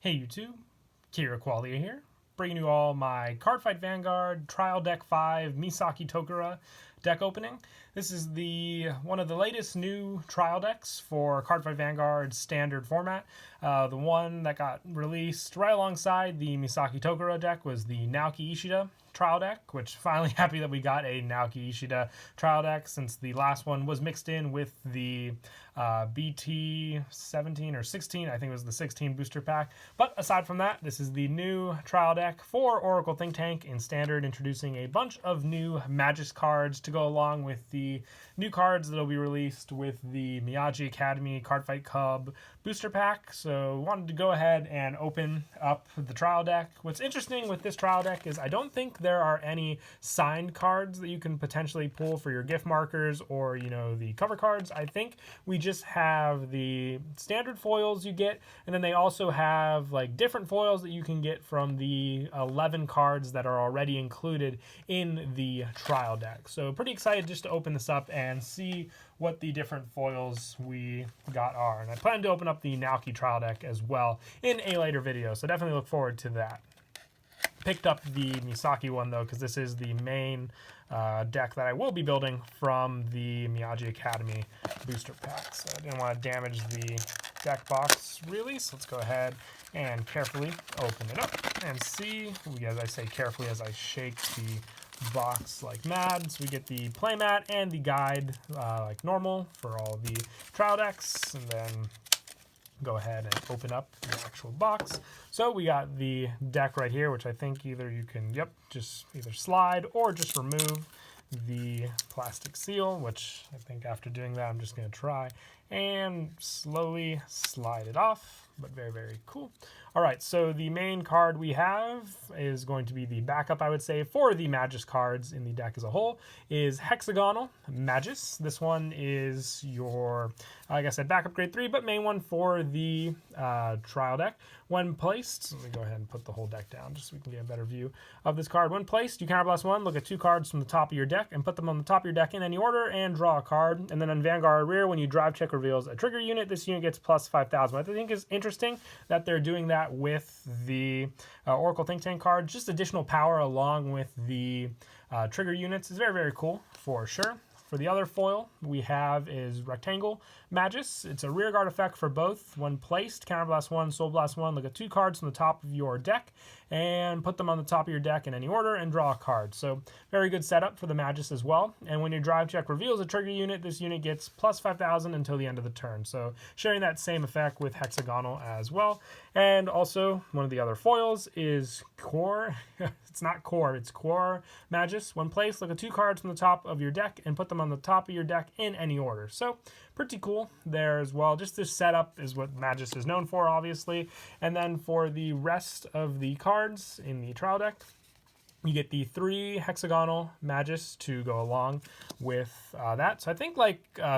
Hey YouTube, Kira Qualia here, bringing you all my Cardfight Vanguard Trial Deck 5 Misaki Tokura deck opening. This is one of the latest new trial decks for Cardfight Vanguard's standard format. The one that got released right alongside the Misaki Tokura deck was the Naoki Ishida trial deck, which finally happy that we got a Naoki Ishida trial deck since the last one was mixed in with the BT 17 or 16. I think it was the 16 booster pack. But aside from that, this is the new trial deck for Oracle Think Tank in standard, introducing a bunch of new Magis cards to go along with the new cards that will be released with the Miyagi Academy Cardfight Cub booster pack. So wanted to go ahead and open up the trial deck. What's interesting with this trial deck is I don't think there are any signed cards that you can potentially pull for your gift markers or, the cover cards. I think we just have the standard foils you get, and then they also have like different foils that you can get from the 11 cards that are already included in the trial deck. So pretty excited just to open this up and see what the different foils we got are. And I plan to open up the Naoki trial deck as well in a later video, so definitely look forward to that. Picked up the Misaki one though, because this is the main deck that I will be building from the Miyagi Academy booster pack. So I didn't want to damage the deck box really, so let's go ahead and carefully open it up and see. As I say carefully as I shake the box like mad. So we get the playmat and the guide like normal for all the trial decks, and then go ahead and open up the actual box. So we got the deck right here, which I think either you can, just either slide or just remove the plastic seal, which I think after doing that, I'm just going to try and slowly slide it off, but very, very cool. All right, so the main card we have is going to be the backup, I would say, for the Magis cards in the deck as a whole, is Hexagonal Magis. This one is your, like I said, backup grade 3, but main one for the trial deck. When placed, let me go ahead and put the whole deck down just so we can get a better view of this card. When placed, you counterblast one, look at 2 cards from the top of your deck and put them on the top of your deck in any order and draw a card. And then on Vanguard rear, when you drive check reveals a trigger unit, this unit gets plus 5,000. What I think is interesting that they're doing that with the Oracle Think Tank card. Just additional power along with the trigger units is very, very cool for sure. For the other foil we have is Rectangle Magis. It's a rear guard effect for both. When placed, counterblast 1, soul blast 1, look at 2 cards from the top of your deck and put them on the top of your deck in any order and draw a card. So very good setup for the Magis as well. And when your drive check reveals a trigger unit, this unit gets plus 5,000 until the end of the turn. So sharing that same effect with Hexagonal as well. And also one of the other foils is Core. It's not Core, it's Core Magis. When placed, look at 2 cards from the top of your deck and put them on the top of your deck in any order. So pretty cool there as well. Just this setup is what Magis is known for, obviously. And then for the rest of the cards in the trial deck, you get the 3 Hexagonal Magis to go along with that. So I think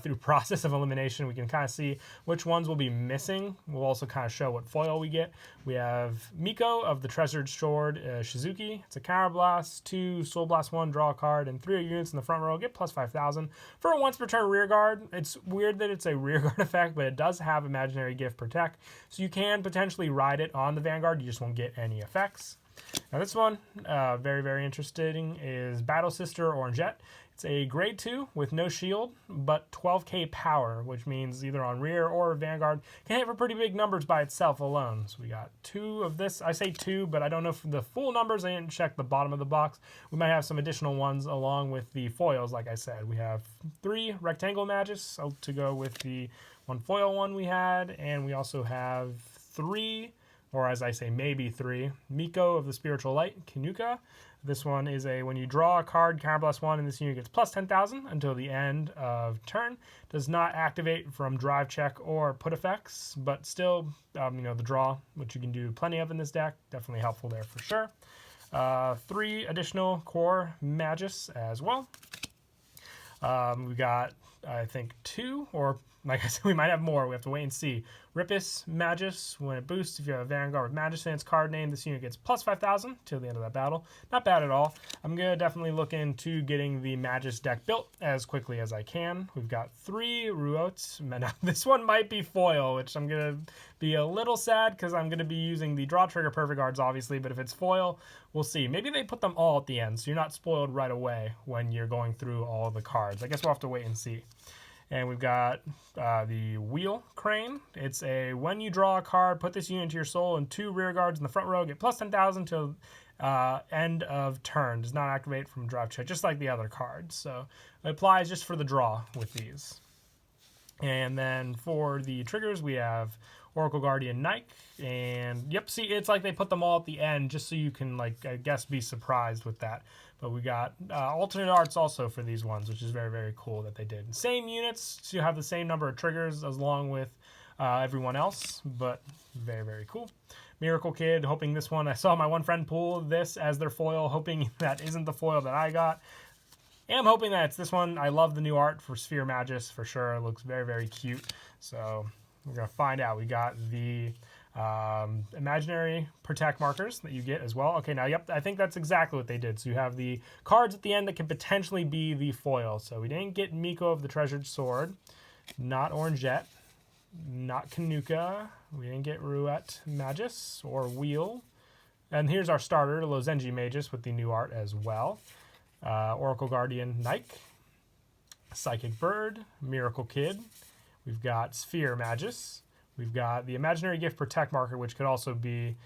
through process of elimination, we can kind of see which ones will be missing. We'll also kind of show what foil we get. We have Miko of the Treasured Sword Shizuki. It's a counterblast, 2 Soul Blast 1, draw a card, and 3 units in the front row get plus 5,000 for a once per turn rear guard. It's weird that it's a rear guard effect, but it does have Imaginary Gift Protect. So you can potentially ride it on the Vanguard. You just won't get any effects. Now this one, very, very interesting, is Battle Sister Orangette. It's a grade 2 with no shield, but 12k power, which means either on rear or Vanguard can hit for pretty big numbers by itself alone. So we got 2 of this. I say 2, but I don't know if the full numbers. I didn't check the bottom of the box. We might have some additional ones along with the foils, like I said. We have 3 Rectangle Magis to go with the 1 foil one we had, and we also have 3, or as I say, maybe 3, Miko of the Spiritual Light, Kinuka. This one is when you draw a card, counterblast 1, and this unit gets plus 10,000 until the end of turn. Does not activate from drive check or put effects, but still, the draw, which you can do plenty of in this deck, definitely helpful there for sure. 3 additional Core Magis as well. We got, I think, 2 or like I said, we might have more. We have to wait and see. Rippus Magus, when it boosts, if you have a Vanguard with Magus in its card name, this unit gets plus 5,000 till the end of that battle. Not bad at all. I'm going to definitely look into getting the Magus deck built as quickly as I can. We've got 3 Ruots. Now, this one might be foil, which I'm going to be a little sad because I'm going to be using the draw trigger perfect cards, obviously, but if it's foil, we'll see. Maybe they put them all at the end, so you're not spoiled right away when you're going through all the cards. I guess we'll have to wait and see. And we've got the Wheel Crane. It's a when you draw a card, put this unit into your soul and 2 rear guards in the front row, get plus 10,000 till end of turn. Does not activate from drive check, just like the other cards. So it applies just for the draw with these. And then for the triggers, we have Oracle Guardian Nike. And yep, see, it's like they put them all at the end just so you can, like, I guess, be surprised with that. But we got alternate arts also for these ones, which is very, very cool that they did. Same units, so you have the same number of triggers as long with everyone else, but very, very cool. Miracle Kid, hoping this one, I saw my one friend pull this as their foil, hoping that isn't the foil that I got. And I'm hoping that it's this one. I love the new art for Sphere Magus for sure. It looks very, very cute. So we're going to find out. We got the imaginary protect markers that you get as well. Okay, now, yep, I think that's exactly what they did. So you have the cards at the end that can potentially be the foil. So we didn't get Miko of the Treasured Sword, not Orangette, not Kanuka. We didn't get Ruette Magus or Wheel. And here's our starter, Lozenji Magus with the new art as well. Oracle Guardian Nike, Psychic Bird, Miracle Kid. We've got Sphere Magus. We've got the Imaginary Gift Protect marker, which could also be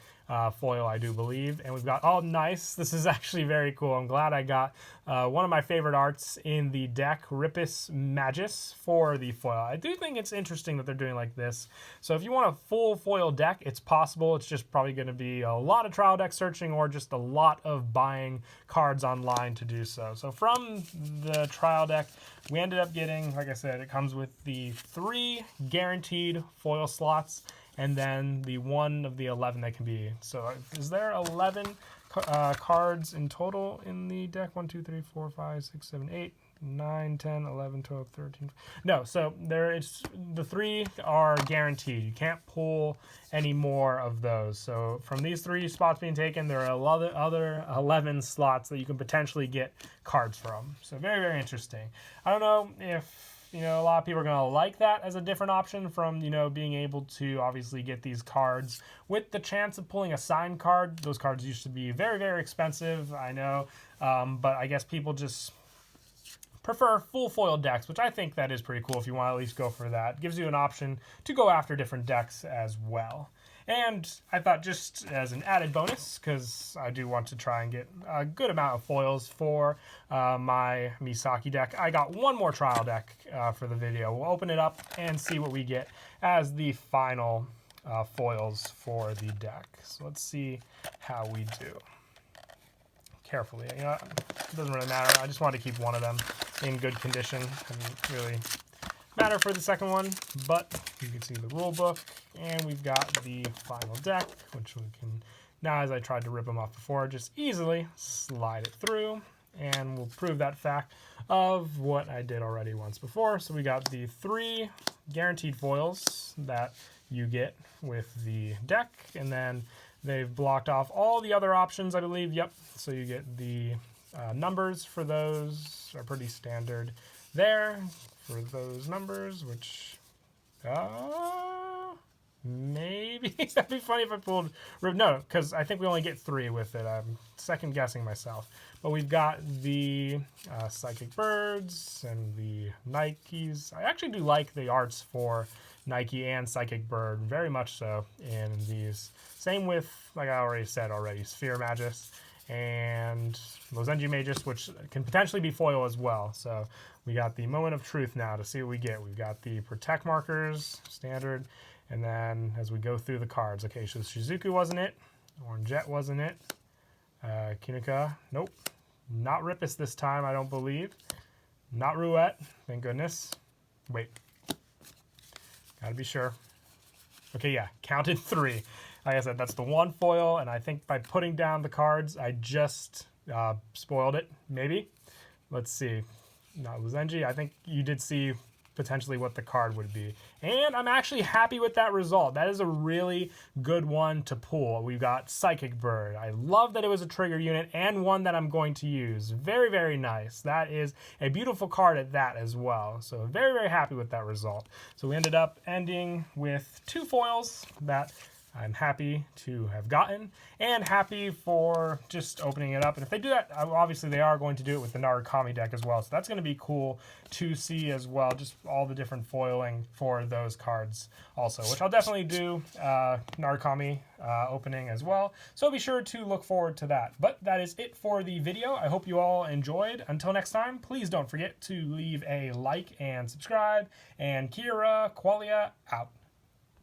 foil, I do believe. And we've got, oh, nice. This is actually very cool. I'm glad I got one of my favorite arts in the deck, Rippus Magus, for the foil. I do think it's interesting that they're doing like this. So if you want a full foil deck, it's possible. It's just probably going to be a lot of trial deck searching or just a lot of buying cards online to do so. So from the trial deck, we ended up getting, like I said, it comes with the 3 guaranteed foil slots and then the 1 of the 11 that can be. So is there 11 cards in total in the deck? 1, 2, 3, 4, 5, 6, 7, 8, 9, 10, 11, 12, 13. No, so there it's the 3 are guaranteed. You can't pull any more of those. So from these 3 spots being taken, there are a lot of other 11 slots that you can potentially get cards from. So very, very interesting. I don't know if, you know, a lot of people are going to like that as a different option from, you know, being able to obviously get these cards with the chance of pulling a signed card. Those cards used to be very, very expensive, I know, but I guess people just prefer full foil decks, which I think that is pretty cool if you want to at least go for that. Gives you an option to go after different decks as well. And I thought just as an added bonus, because I do want to try and get a good amount of foils for my Misaki deck, I got one more trial deck for the video. We'll open it up and see what we get as the final foils for the deck. So let's see how we do. Carefully, you know, it doesn't really matter. I just want to keep one of them in good condition. Doesn't really matter for the second one, but you can see the rule book, and we've got the final deck, which we can now, as I tried to rip them off before, just easily slide it through, and we'll prove that fact of what I did already once before. So we got the 3 guaranteed foils that you get with the deck, and then they've blocked off all the other options, I believe. Yep. So you get the numbers for those are pretty standard there for those numbers, which maybe that'd be funny if I pulled. No, because I think we only get 3 with it. I'm second guessing myself. But we've got the Psychic Birds and the Nikes. I actually do like the arts for Nike and Psychic Bird, very much so in these. Same with, like I already said Sphere Magus and Lozenji Magus, which can potentially be foil as well. So we got the Moment of Truth now to see what we get. We've got the Protect markers, standard, and then as we go through the cards, okay, so Shizuku wasn't it, Orangette wasn't it, Kinuka, nope, not Rippus this time, I don't believe, not Ruette, thank goodness, wait, gotta be sure. Okay, yeah, counted 3. Like I said, that's the 1 foil, and I think by putting down the cards, I just spoiled it, maybe. Let's see. Not Lozenji. I think you did see potentially what the card would be. And I'm actually happy with that result. That is a really good one to pull. We've got Psychic Bird. I love that it was a trigger unit and one that I'm going to use. Very, very nice. That is a beautiful card at that as well. So very, very happy with that result. So we ended up ending with 2 foils that I'm happy to have gotten, and happy for just opening it up. And if they do that, obviously they are going to do it with the Narukami deck as well. So that's going to be cool to see as well, just all the different foiling for those cards also, which I'll definitely do Narukami opening as well. So be sure to look forward to that. But that is it for the video. I hope you all enjoyed. Until next time, please don't forget to leave a like and subscribe. And Kira Qualia out.